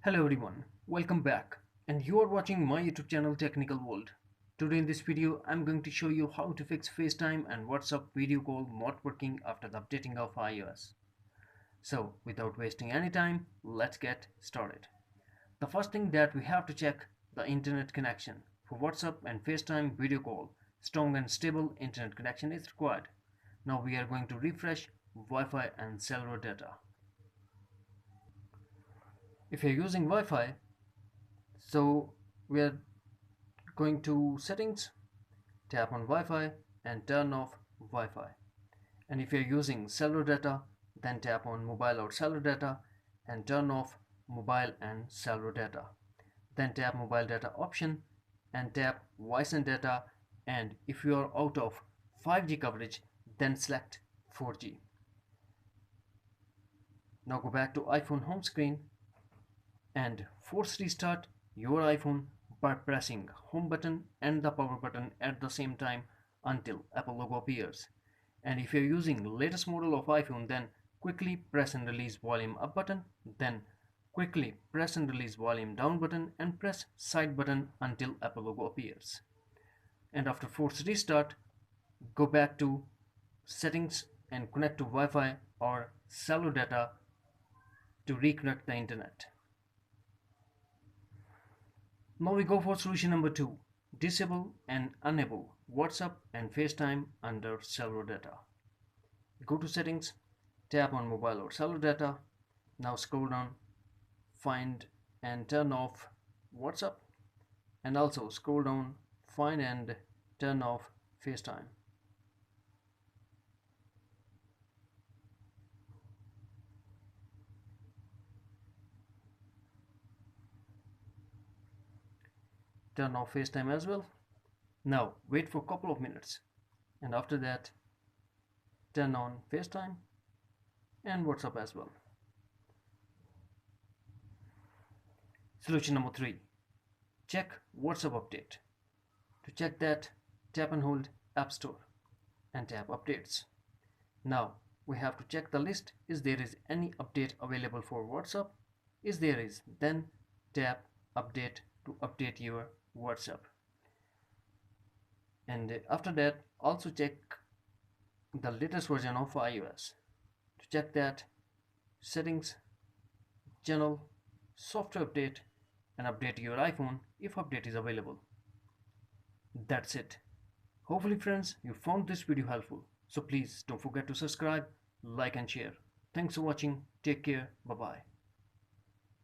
Hello everyone, welcome back, and you are watching my YouTube channel Technical World. Today in this video I'm going to show you how to fix FaceTime and WhatsApp video call not working after the updating of iOS. So without wasting any time, let's get started. The first thing that we have to check the internet connection. For WhatsApp and FaceTime video call, strong and stable internet connection is required. Now we are going to refresh Wi-Fi and cellular data. If you're using Wi-Fi, so we are going to settings, tap on Wi-Fi and turn off Wi-Fi. And if you're using cellular data, then tap on mobile or cellular data and turn off mobile and cellular data. Then tap mobile data option and tap voice and data, and if you are out of 5G coverage, then select 4G. Now go back to iPhone home screen and force restart your iPhone by pressing home button and the power button at the same time until Apple logo appears. And if you're using latest model of iPhone, then quickly press and release volume up button, then quickly press and release volume down button and press side button until Apple logo appears. And after force restart, go back to settings and connect to Wi-Fi or cellular data to reconnect the internet. Now we go for solution number 2. Disable and enable WhatsApp and FaceTime under cellular data. Go to settings, tap on mobile or cellular data. Now scroll down, find and turn off WhatsApp, and also scroll down, find and turn off FaceTime. Turn off FaceTime as well. Now wait for a couple of minutes, and after that turn on FaceTime and WhatsApp as well. Solution number 3. Check WhatsApp update. To check that, tap and hold App Store and tap Updates. Now we have to check the list. Is there is any update available for WhatsApp? If there is, then tap Update to update your WhatsApp. And after that, also check the latest version of iOS. To check that, settings, general, software update, and update your iPhone if update is available. That's it. Hopefully friends, you found this video helpful. So please don't forget to subscribe, like and share. Thanks for watching. Take care. Bye bye.